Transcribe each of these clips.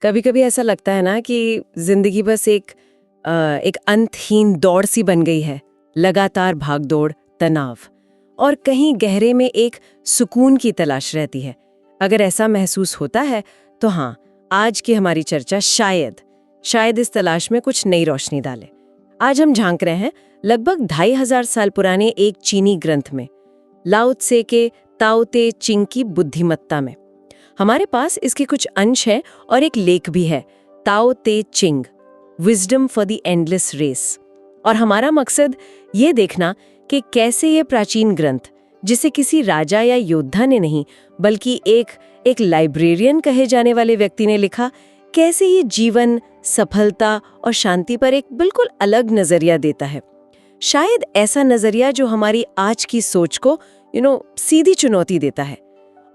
कभी कभी ऐसा लगता है ना कि जिंदगी बस एक अंतहीन दौड़ सी बन गई है। लगातार भागदौड़, तनाव और कहीं गहरे में एक सुकून की तलाश रहती है। अगर ऐसा महसूस होता है तो हाँ, आज की हमारी चर्चा शायद इस तलाश में कुछ नई रोशनी डाले। आज हम झांक रहे हैं लगभग 2500 साल पुराने एक चीनी ग्रंथ में, लाओ त्से के ताओ ते चिंग की बुद्धिमत्ता में। हमारे पास इसके कुछ अंश हैं और एक लेख भी है, Tao Te Ching, wisdom for the endless race. और हमारा मकसद ये देखना कि कैसे ये प्राचीन ग्रंथ, जिसे किसी राजा या योद्धा ने नहीं बल्कि एक लाइब्रेरियन कहे जाने वाले व्यक्ति ने लिखा, कैसे ये जीवन, सफलता और शांति पर एक बिल्कुल अलग नजरिया देता है। शायद ऐसा नजरिया जो हमारी आज की सोच को सीधी चुनौती देता है।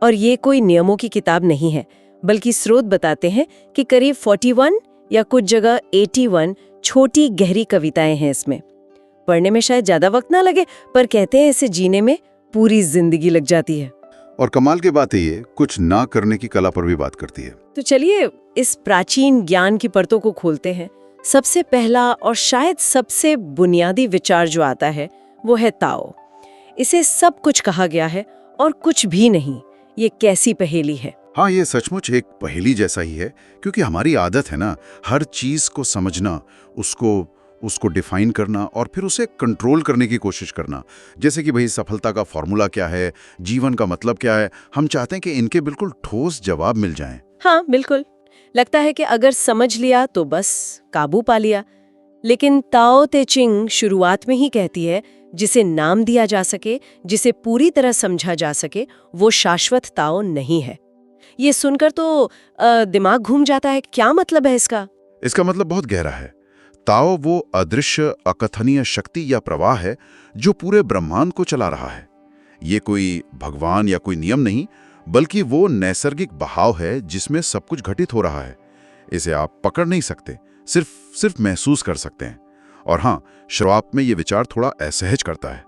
और ये कोई नियमों की किताब नहीं है, बल्कि स्रोत बताते हैं कि करीब 41 या कुछ जगह 81 छोटी गहरी कविताएं हैं इसमें। पढ़ने में शायद ज्यादा वक्त ना लगे, पर कहते हैं इसे जीने में पूरी जिंदगी लग जाती है। और कमाल की बात है, ये कुछ ना करने की कला पर भी बात करती है। तो चलिए इस प्राचीन ज्ञान की परतों को खोलते हैं। सबसे पहला और शायद सबसे बुनियादी विचार जो आता है वो है ताओ। इसे सब कुछ कहा गया है और कुछ भी नहीं। ये कैसी पहेली है। हाँ, ये सचमुच एक पहेली जैसा ही है, क्योंकि हमारी आदत है ना हर चीज को समझना, उसको डिफाइन करना और फिर उसे कंट्रोल करने की कोशिश करना। जैसे कि भाई सफलता का फॉर्मूला क्या है, जीवन का मतलब क्या है। हम चाहते हैं कि इनके बिल्कुल ठोस जवाब मिल जाएं। हाँ बिल्कुल, लगता है कि अगर समझ लिया तो बस काबू पा लिया। लेकिन ताओ ते चिंग शुरुआत में ही कहती है, जिसे नाम दिया जा सके, जिसे पूरी तरह समझा जा सके, वो शाश्वत ताओ नहीं है। ये सुनकर तो दिमाग घूम जाता है। क्या मतलब है इसका? इसका मतलब बहुत गहरा है। ताओ वो अदृश्य, अकथनीय शक्ति या प्रवाह है जो पूरे ब्रह्मांड को चला रहा है। ये कोई भगवान या कोई नियम नहीं, बल्कि वो नैसर्गिक बहाव है जिसमें सब कुछ घटित हो रहा है। इसे आप पकड़ नहीं सकते, सिर्फ महसूस कर सकते हैं। और हाँ, शुरुआत में ये विचार थोड़ा असहज करता है।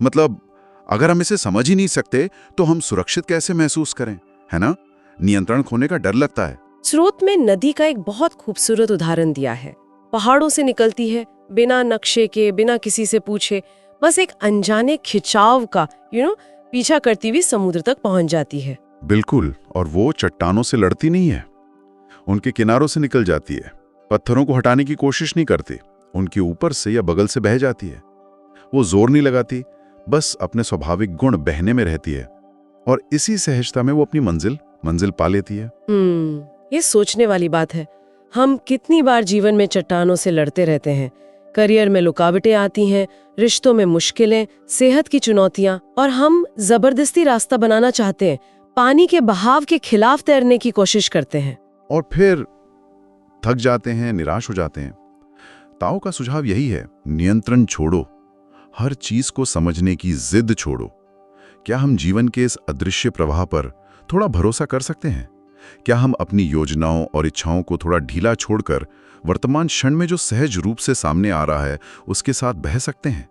मतलब अगर हम इसे समझ ही नहीं सकते तो हम सुरक्षित कैसे महसूस करें, है ना? नियंत्रण खोने का डर लगता है। स्रोत में नदी का एक बहुत खूबसूरत उदाहरण दिया है। पहाड़ों से निकलती है, बिना नक्शे के, बिना किसी से पूछे, बस एक अनजाने खिंचाव का पीछा करती हुई समुद्र तक पहुंच जाती है। बिल्कुल, और वो चट्टानों से लड़ती नहीं है, उनके किनारों से निकल जाती है। पत्थरों को हटाने की कोशिश नहीं करती, उनके ऊपर से या बगल से बह जाती है। वो जोर नहीं लगाती, बस अपने स्वाभाविक गुण बहने में रहती है। और इसी सहजता में वो अपनी मंजिल पा लेती है। ये सोचने वाली बात है। हम कितनी बार जीवन में चट्टानों से लड़ते रहते हैं। करियर में रुकावटें आती हैं, रिश्तों में मुश्किलें, सेहत की चुनौतियां, और हम जबरदस्ती रास्ता बनाना चाहते हैं, पानी के बहाव के खिलाफ तैरने की कोशिश करते हैं और फिर थक जाते हैं, निराश हो जाते हैं। ताओ का सुझाव यही है, नियंत्रण छोड़ो, हर चीज को समझने की जिद छोड़ो। क्या हम जीवन के इस अदृश्य प्रवाह पर थोड़ा भरोसा कर सकते हैं? क्या हम अपनी योजनाओं और इच्छाओं को थोड़ा ढीला छोड़कर वर्तमान क्षण में जो सहज रूप से सामने आ रहा है उसके साथ बह सकते हैं?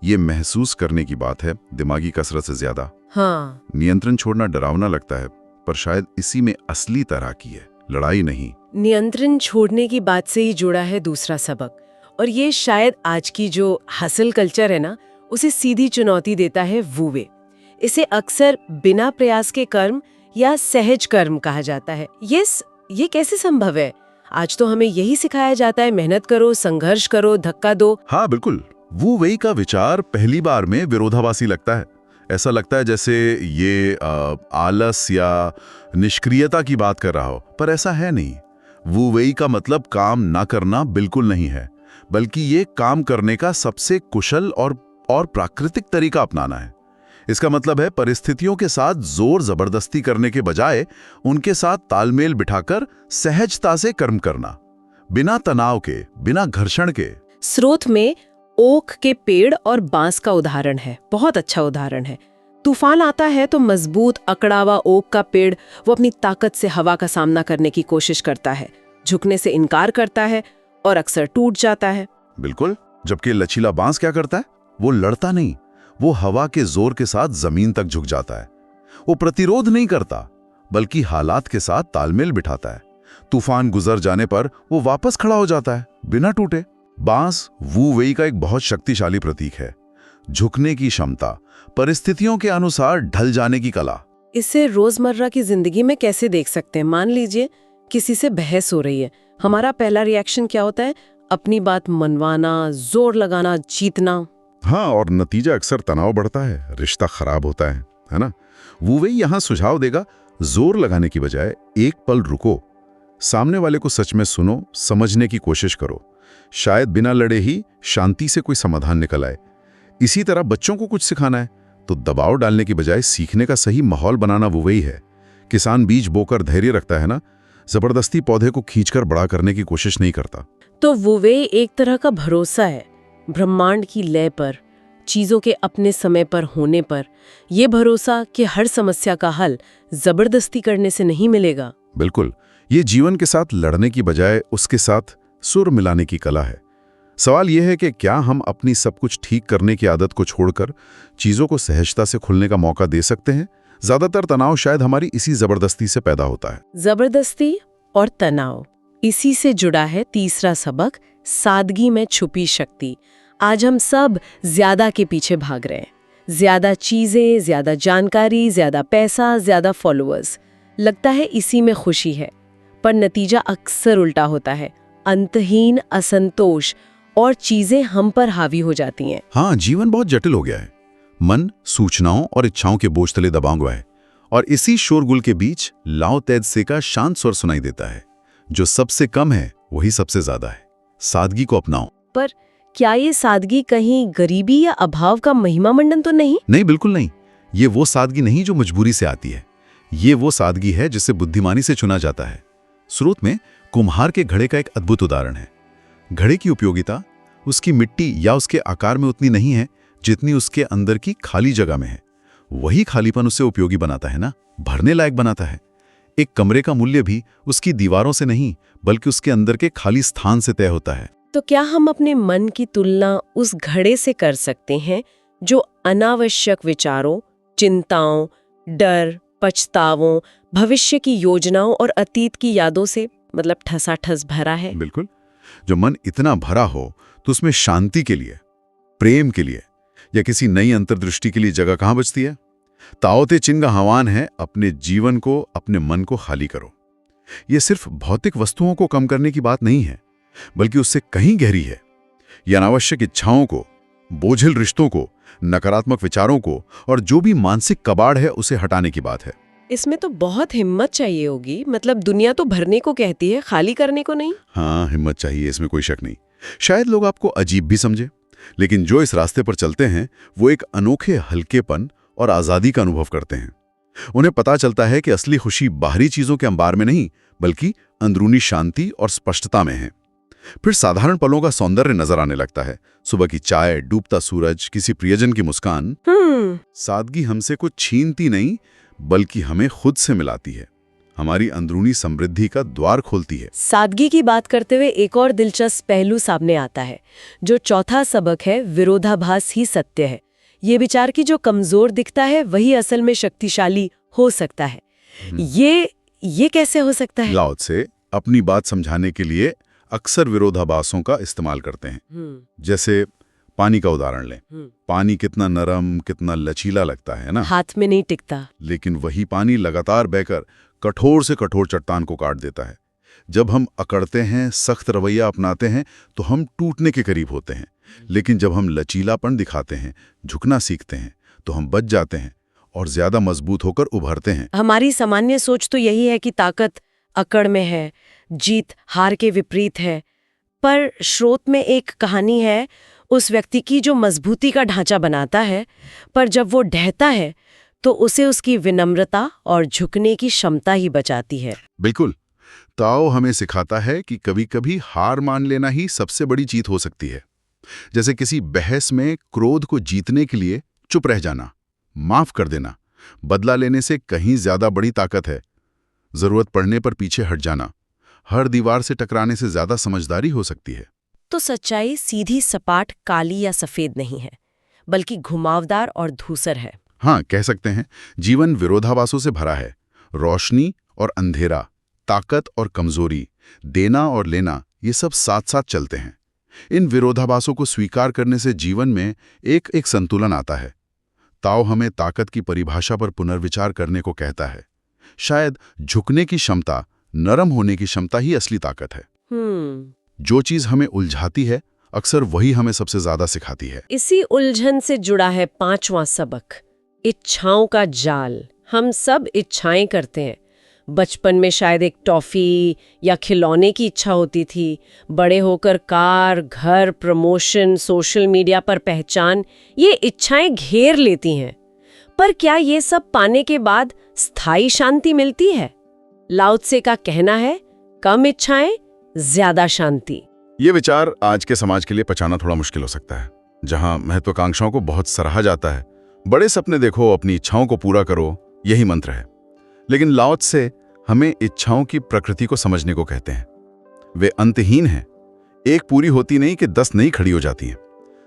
ये महसूस करने की बात है, दिमागी कसरत से ज्यादा। हाँ, नियंत्रण छोड़ना डरावना लगता है, पर शायद इसी में असली तरह की है, लड़ाई नहीं। नियंत्रण छोड़ने की बात से ही जुड़ा है दूसरा सबक, और ये शायद आज की जो हसल कल्चर है ना, उसे सीधी चुनौती देता है वू वे। इसे अक्सर बिना प्रयास के कर्म या सहज कर्म कहा जाता है। ये कैसे संभव है? आज तो हमें यही सिखाया जाता है, मेहनत करो, संघर्ष करो, धक्का दो। हाँ बिल्कुल, वू वेई का विचार पहली बार में विरोधाभासी लगता है। ऐसा लगता है जैसे ये आलस या निष्क्रियता की बात कर रहा हो, पर ऐसा है नहीं। वू वेई का मतलब काम ना करना बिल्कुल नहीं है, बल्कि ये काम करने का सबसे कुशल और प्राकृतिक तरीका अपनाना है। इसका मतलब है परिस्थितियों के साथ जोर जबरदस्ती करने के बजाय उनके साथ तालमेल बिठाकर सहजता से कर्म करना, बिना तनाव के, बिना घर्षण के। स्रोत में ओक के पेड़ और बांस का उदाहरण है, बहुत अच्छा उदाहरण है। तूफान आता है तो मजबूत अकड़ा हुआ ओक का पेड़ वो अपनी ताकत से हवा का सामना करने की कोशिश करता है, झुकने से इनकार करता है और अक्सर टूट जाता है। बिल्कुल, जबकि लचीला बांस क्या करता है? वो लड़ता नहीं, वो हवा के जोर के साथ जमीन तक झुक जाता है। वो प्रतिरोध नहीं करता, बल्कि हालात के साथ तालमेल बिठाता है। तूफान गुजर जाने पर वो वापस खड़ा हो जाता है बिना टूटे। बांस वू वेई का एक बहुत शक्तिशाली प्रतीक है। झुकने की क्षमता, परिस्थितियों के अनुसार ढल जाने की कला। इसे रोजमर्रा की जिंदगी में कैसे देख सकते हैं? मान लीजिए किसी से बहस हो रही है, हमारा पहला रिएक्शन क्या होता है? अपनी बात मनवाना, जोर लगाना, जीतना। हाँ, और नतीजा अक्सर तनाव बढ़ता है, रिश्ता खराब होता है ना? वो वही यहाँ सुझाव देगा, जोर लगाने की बजाय एक पल रुको, सामने वाले को सच में सुनो, समझने की कोशिश करो। शायद बिना लड़े ही शांति से कोई समाधान निकल आए। इसी तरह बच्चों को कुछ सिखाना है तो दबाव डालने की बजाय सीखने का सही माहौल बनाना वो वही है। किसान बीज बोकर धैर्य रखता है ना, जबरदस्ती पौधे को खींचकर बड़ा करने की कोशिश नहीं करता। तो वो वे एक तरह का भरोसा है ब्रह्मांड की लय पर, चीजों के अपने समय पर होने पर। ये भरोसा कि हर समस्या का हल जबरदस्ती करने से नहीं मिलेगा। बिल्कुल, ये जीवन के साथ लड़ने की बजाय उसके साथ सुर मिलाने की कला है। सवाल यह है कि क्या हम अपनी सब कुछ ठीक करने की आदत को छोड़कर चीजों को सहजता से खुलने का मौका दे सकते हैं? ज्यादातर तनाव शायद हमारी इसी जबरदस्ती से पैदा होता है। जबरदस्ती और तनाव, इसी से जुड़ा है तीसरा सबक, सादगी में छुपी शक्ति। आज हम सब ज्यादा के पीछे भाग रहे हैं। ज्यादा चीजें, ज्यादा जानकारी, ज्यादा पैसा, ज्यादा फॉलोअर्स। लगता है इसी में खुशी है, पर नतीजा अक्सर उल्टा होता है। अंतहीन असंतोष और चीजें हम पर हावी हो जाती हैं। हाँ, जीवन बहुत जटिल हो गया है। मन सूचनाओं और इच्छाओं के बोझ तले दबा हुआ है, और इसी शोरगुल के बीच लाओ त्से का शांत स्वर सुनाई देता है, जो सबसे कम है वही सबसे ज्यादा है। सादगी को अपनाओ। पर क्या ये सादगी कहीं गरीबी या अभाव का महिमा मंडन तो नहीं? नहीं, बिल्कुल नहीं। ये वो सादगी नहीं जो मजबूरी से आती है। ये वो सादगी है जिसे बुद्धिमानी से चुना जाता है। स्रोत में कुम्हार के घड़े का एक अद्भुत उदाहरण है। घड़े की उपयोगिता उसकी मिट्टी या उसके आकार में उतनी नहीं है जितनी उसके अंदर की खाली जगह में है। वही खालीपन उसे उपयोगी बनाता है ना, भरने लायक बनाता है। एक कमरे का मूल्य भी उसकी दीवारों से नहीं बल्कि उसके अंदर के खाली स्थान से तय होता है। तो क्या हम अपने मन की तुलना उस घड़े से कर सकते हैं जो अनावश्यक विचारों, चिंताओं, डर, पछतावों, भविष्य की योजनाओं और अतीत की यादों से ठसाठस भरा है? बिल्कुल। जो मन इतना भरा हो तो उसमें शांति के लिए, प्रेम के लिए या किसी नई अंतर्दृष्टि के लिए जगह कहां बचती है? ताओ ते चिंग का आह्वान है, अपने जीवन को, अपने मन को खाली करो। यह सिर्फ भौतिक वस्तुओं को कम करने की बात नहीं है, बल्कि उससे कहीं गहरी है। यह अनावश्यक इच्छाओं को, बोझिल रिश्तों को, नकारात्मक विचारों को और जो भी मानसिक कबाड़ है उसे हटाने की बात है। इसमें तो बहुत हिम्मत चाहिए होगी। दुनिया तो भरने को कहती है, खाली करने को नहीं। हाँ, हिम्मत चाहिए, इसमें कोई शक नहीं। शायद लोग आपको अजीब भी समझे, लेकिन जो इस रास्ते पर चलते हैं वो एक अनोखे हल्केपन और आजादी का अनुभव करते हैं। उन्हें पता चलता है कि असली खुशी बाहरी चीजों के अंबार में नहीं बल्कि अंदरूनी शांति और स्पष्टता में है। फिर साधारण पलों का सौंदर्य नजर आने लगता है। सुबह की चाय, डूबता सूरज, किसी प्रियजन की मुस्कान। सादगी हमसे कुछ छीनती नहीं बल्कि हमें खुद से मिलाती है, हमारी अंदरूनी समृद्धि का द्वार खोलती है। सादगी की बात करते हुए एक और दिलचस्प पहलू सामने आता है। जो चौथा सबक है, विरोधाभास ही सत्य है। ये विचार कि जो कमजोर दिखता है वही असल में शक्तिशाली हो सकता है। ये कैसे हो सकता है? लाओ त्से अपनी बात समझाने के लिए अक्सर विरोधाभासों का इस्तेमाल करते हैं। जैसे पानी का उदाहरण लें। पानी कितना नरम, कितना लचीला लगता है ना, हाथ में नहीं टिकता। लेकिन वही पानी लगातार बहकर कठोर से कठोर चट्टान को काट देता है। जब हम अकड़ते हैं, सख्त रवैया अपनाते हैं तो हम टूटने के करीब होते हैं, लेकिन जब हम लचीलापन दिखाते हैं, झुकना सीखते हैं तो हम बच जाते हैं और ज्यादा मजबूत होकर उभरते हैं। हमारी सामान्य सोच तो यही है कि ताकत अकड़ में है, जीत हार के विपरीत है। पर स्रोत में एक कहानी है उस व्यक्ति की जो मजबूती का ढांचा बनाता है, पर जब वो ढहता है तो उसे उसकी विनम्रता और झुकने की क्षमता ही बचाती है। बिल्कुल। ताओ हमें सिखाता है कि कभी कभी हार मान लेना ही सबसे बड़ी जीत हो सकती है। जैसे किसी बहस में क्रोध को जीतने के लिए चुप रह जाना, माफ कर देना, बदला लेने से कहीं ज्यादा बड़ी ताकत है। जरूरत पड़ने पर पीछे हट जाना हर दीवार से टकराने से ज्यादा समझदारी हो सकती है। तो सच्चाई सीधी सपाट काली या सफेद नहीं है, बल्कि घुमावदार और धूसर है। हाँ, कह सकते हैं जीवन विरोधाभासों से भरा है, रोशनी और अंधेरा, ताकत और कमजोरी, देना और लेना, ये सब साथ साथ चलते हैं। इन विरोधाभासों को स्वीकार करने से जीवन में एक संतुलन आता है। ताओ हमें ताकत की परिभाषा पर पुनर्विचार करने को कहता है। शायद झुकने की क्षमता, नरम होने की क्षमता ही असली ताकत है। जो चीज हमें उलझाती है, अक्सर वही हमें सबसे ज्यादा सिखाती है। इसी उलझन से जुड़ा है 5वां सबक, इच्छाओं का जाल। हम सब इच्छाएं करते हैं। बचपन में शायद एक टॉफी या खिलौने की इच्छा होती थी। बड़े होकर कार, घर, प्रमोशन, सोशल मीडिया पर पहचान, ये इच्छाएं घेर लेती हैं। पर क्या ये सब पाने के बाद स्थायी शांति मिलती है? लाओ त्से का कहना है, कम इच्छाएं, ज्यादा शांति। ये विचार आज के समाज के लिए पचाना थोड़ा मुश्किल हो सकता है, जहां महत्वाकांक्षाओं को बहुत सराहा जाता है। बड़े सपने देखो, अपनी इच्छाओं को पूरा करो, यही मंत्र है। लेकिन लाओ त्से हमें इच्छाओं की प्रकृति को समझने को कहते हैं। वे अंतहीन हैं। एक पूरी होती नहीं कि 10 नई खड़ी हो जाती हैं।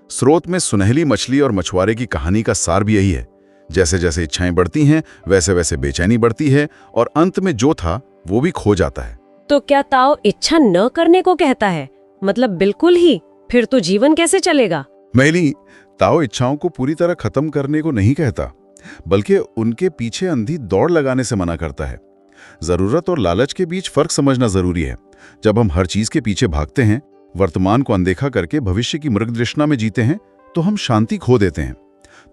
स्रोत में सुनहली मछली और मछुआरे की कहानी का सार भी यही है। जैसे जैसे इच्छाएं बढ़ती हैं, वैसे वैसे बेचैनी बढ़ती है और अंत में जो था वो भी खो जाता है। तो क्या ताओ इच्छा न करने को कहता है? मतलब बिल्कुल ही? फिर तो जीवन कैसे चलेगा? मैली, ताओ इच्छाओं को पूरी तरह खत्म करने को नहीं कहता, बल्कि उनके पीछे अंधी दौड़ लगाने से मना करता है। जरूरत और लालच के बीच फर्क समझना जरूरी है। जब हम हर चीज के पीछे भागते हैं, वर्तमान को अनदेखा करके भविष्य की मृगतृष्णा में जीते हैं, तो हम शांति खो देते हैं।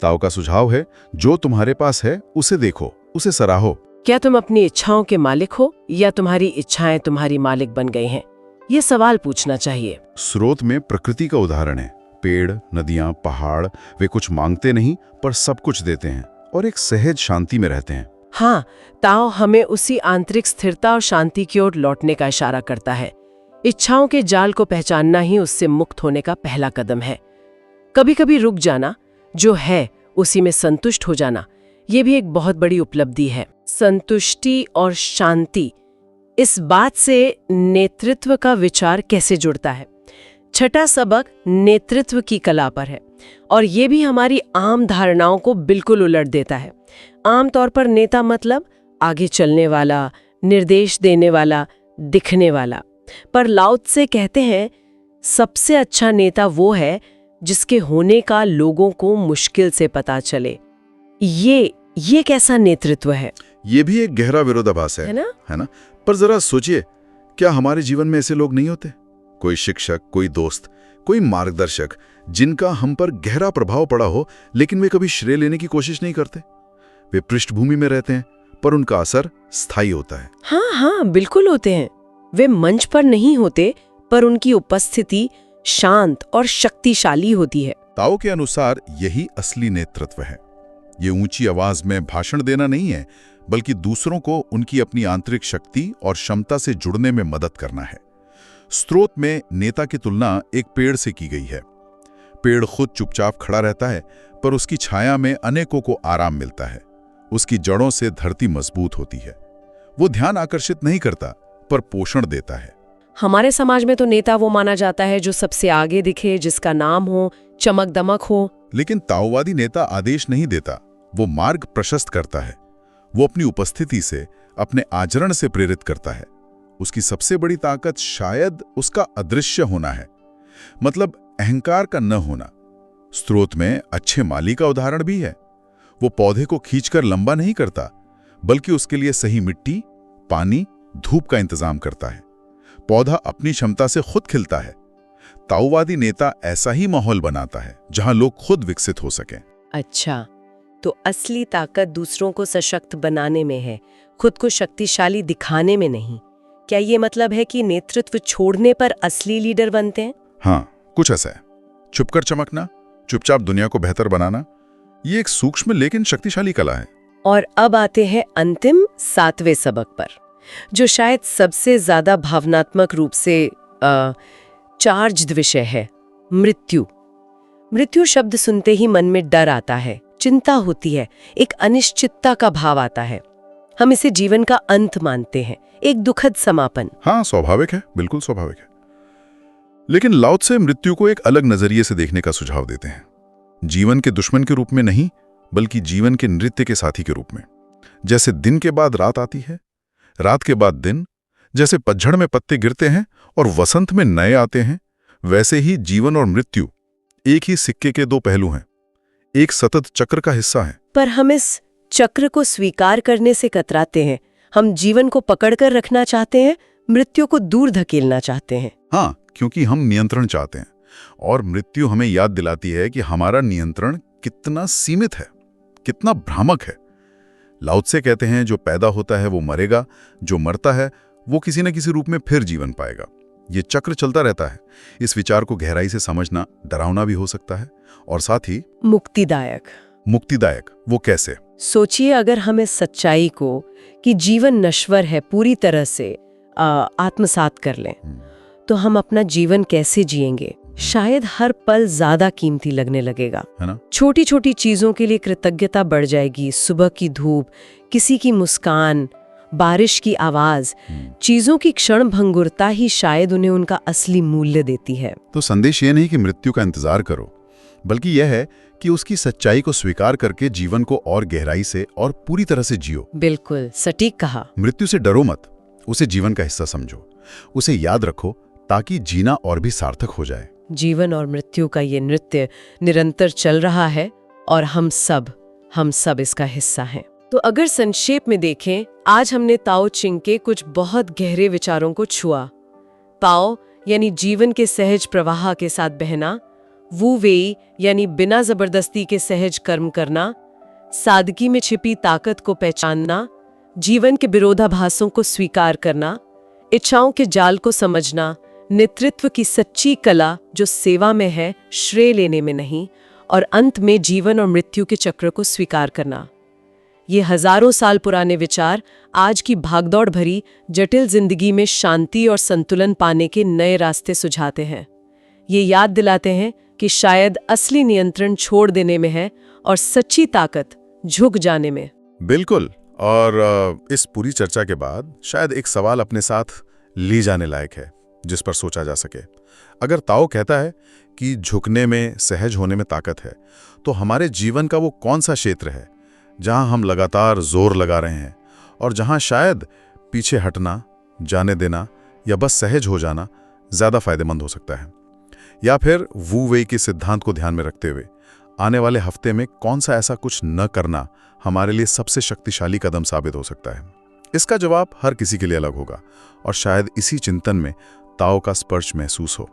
ताओ का सुझाव है, जो तुम्हारे पास है उसे देखो, उसे सराहो। क्या तुम अपनी इच्छाओं के मालिक हो या तुम्हारी इच्छाएं तुम्हारी मालिक बन गई हैं? ये सवाल पूछना चाहिए। स्रोत में प्रकृति का उदाहरण है। पेड़, नदियां, पहाड़, वे कुछ मांगते नहीं पर सब कुछ देते हैं और एक सहज शांति में रहते हैं। हाँ, ताओ हमें उसी आंतरिक स्थिरता और शांति की ओर लौटने का इशारा करता है। इच्छाओं के जाल को पहचानना ही उससे मुक्त होने का पहला कदम है। कभी कभी रुक जाना, जो है उसी में संतुष्ट हो जाना, ये भी एक बहुत बड़ी उपलब्धि है। संतुष्टि और शांति, इस बात से नेतृत्व का विचार कैसे जुड़ता है? छठा सबक नेतृत्व की कला पर है और ये भी हमारी आम धारणाओं को बिल्कुल उलट देता है। आमतौर पर नेता मतलब आगे चलने वाला, निर्देश देने वाला, दिखने वाला। पर लाओ त्से कहते हैं, सबसे अच्छा नेता वो है जिसके होने का लोगों को मुश्किल से पता चले। ये कैसा नेतृत्व है? ये भी एक गहरा विरोधाभास है ना? पर जरा सोचिए, क्या हमारे जीवन में ऐसे लोग नहीं होते? कोई शिक्षक, कोई दोस्त, कोई मार्गदर्शक, जिनका हम पर गहरा प्रभाव पड़ा हो, लेकिन वे कभी श्रेय लेने की कोशिश नहीं करते। वे पृष्ठभूमि में रहते हैं, पर उनका असर स्थायी होता है। हाँ, बिल्कुल होते हैं। वे मंच पर नहीं होते, पर उनकी उपस्थिति शांत और शक्तिशाली होती है। ताओ के अनुसार यही असली नेतृत्व है। ये ऊंची आवाज में भाषण देना नहीं है, बल्कि दूसरों को उनकी अपनी आंतरिक शक्ति और क्षमता से जुड़ने में मदद करना है। स्रोत में नेता की तुलना एक पेड़ से की गई है। पेड़ खुद चुपचाप खड़ा रहता है, पर उसकी छाया में अनेकों को आराम मिलता है। उसकी जड़ों से धरती मजबूत होती है। वो ध्यान आकर्षित नहीं करता, पर पोषण देता है। हमारे समाज में तो नेता वो माना जाता है जो सबसे आगे दिखे, जिसका नाम हो, चमक दमक हो। लेकिन ताओवादी नेता आदेश नहीं देता, वो मार्ग प्रशस्त करता है। वो अपनी उपस्थिति से, अपने आचरण से प्रेरित करता है। उसकी सबसे बड़ी ताकत शायद उसका अदृश्य होना है, मतलब अहंकार का न होना। स्रोत में अच्छे माली का उदाहरण भी है। वो पौधे को खींचकर लंबा नहीं करता, बल्कि उसके लिए सही मिट्टी, पानी, धूप का इंतजाम करता है। पौधा अपनी क्षमता से खुद खिलता है। ताओवादी नेता ऐसा ही माहौल बनाता है जहां लोग खुद विकसित हो सकें। अच्छा, तो असली ताकत दूसरों को सशक्त बनाने में है, खुद को शक्तिशाली दिखाने में नहीं। क्या ये मतलब है कि नेतृत्व छोड़ने पर असली लीडर बनते हैं? हाँ, कुछ ऐसा है। छुपकर चमकना, चुपचाप दुनिया को बेहतर बनाना, ये एक सूक्ष्म लेकिन शक्तिशाली कला है। और अब आते हैं अंतिम 7वें सबक पर, जो शायद सबसे ज्यादा भावनात्मक रूप से चार्ज्ड विषय है, मृत्यु। मृत्यु शब्द सुनते ही मन में डर आता है, चिंता होती है, एक अनिश्चितता का भाव आता है। हम इसे जीवन का अंत मानते हैं, एक दुखद समापन। हाँ, स्वाभाविक है, बिल्कुल स्वाभाविक है। लेकिन लाओ त्से मृत्यु को एक अलग नजरिए से देखने का सुझाव देते हैं। जीवन के दुश्मन के रूप में नहीं, बल्कि जीवन के नृत्य के साथी के रूप में। जैसे दिन के बाद रात आती है, रात के बाद दिन, जैसे पतझड़ में पत्ते गिरते हैं और वसंत में नए आते हैं, वैसे ही जीवन और मृत्यु एक ही सिक्के के दो पहलू हैं, एक सतत चक्र का हिस्सा है। पर हम इस चक्र को स्वीकार करने से कतराते हैं। हम जीवन को पकड़कर रखना चाहते हैं, मृत्यु को दूर धकेलना चाहते हैं। हाँ, क्योंकि हम नियंत्रण चाहते हैं और मृत्यु हमें याद दिलाती है कि हमारा नियंत्रण कितना सीमित है, कितना भ्रामक है। लाओ त्से कहते हैं, जो पैदा होता है वो मरेगा, जो मरता है वो किसी न किसी रूप में फिर जीवन पाएगा। ये चक्र चलता रहता है। इस विचार को गहराई से समझना डरावना भी हो सकता है और साथ ही मुक्तिदायक। मुक्तिदायक। वो कैसे? सोचिए, अगर हम इस सच्चाई को कि जीवन नश्वर है पूरी तरह से आत्मसात कर लें, तो हम अपना जीवन कैसे जिएंगे? शायद हर पल ज्यादा कीमती लगने लगेगा, है ना? छोटी छोटी चीजों के लिए कृतज्ञता बढ़ जाएगी। सुबह की धूप, किसी की मुस्कान, बारिश की आवाज, चीजों की क्षण भंगुरता ही शायद उन्हें उनका असली मूल्य देती है। तो संदेश ये नहीं कि मृत्यु का इंतजार करो, बल्कि यह है कि उसकी सच्चाई को स्वीकार करके जीवन को और गहराई से और पूरी तरह से जियो। बिल्कुल सटीक कहा। मृत्यु से डरो मत, उसे जीवन का हिस्सा समझो, उसे याद रखो ताकि जीना और भी सार्थक हो जाए। जीवन और मृत्यु का ये नृत्य निरंतर चल रहा है और हम सब इसका हिस्सा हैं। तो अगर संक्षेप में देखें, आज हमने ताओ चिंग के कुछ बहुत गहरे विचारों को छुआ। ताओ यानी जीवन के सहज प्रवाह के साथ बहना, वू वेई यानी बिना जबरदस्ती के सहज कर्म करना, सादगी में छिपी ताकत को पहचानना, जीवन के विरोधाभासों को स्वीकार करना, इच्छाओं के जाल को समझना, नेतृत्व की सच्ची कला जो सेवा में है, श्रेय लेने में नहीं, और अंत में जीवन और मृत्यु के चक्र को स्वीकार करना। ये हजारों साल पुराने विचार आज की भागदौड़ भरी जटिल जिंदगी में शांति और संतुलन पाने के नए रास्ते सुझाते हैं। ये याद दिलाते हैं कि शायद असली नियंत्रण छोड़ देने में है और सच्ची ताकत झुक जाने में। बिल्कुल। और इस पूरी चर्चा के बाद शायद एक सवाल अपने साथ ली जाने लायक है, जिस पर सोचा जा सके। अगर ताओ कहता है कि झुकने में, सहज होने में ताकत है, तो हमारे जीवन का वो कौन सा क्षेत्र है जहां हम लगातार जोर लगा रहे हैं और जहां शायद पीछे हटना, जाने देना या बस सहज हो जाना ज्यादा फायदेमंद हो सकता है? या फिर वू वेई के सिद्धांत को ध्यान में रखते हुए आने वाले हफ्ते में कौन सा ऐसा कुछ न करना हमारे लिए सबसे शक्तिशाली कदम साबित हो सकता है? इसका जवाब हर किसी के लिए अलग होगा और शायद इसी चिंतन में ताओ का स्पर्श महसूस हो।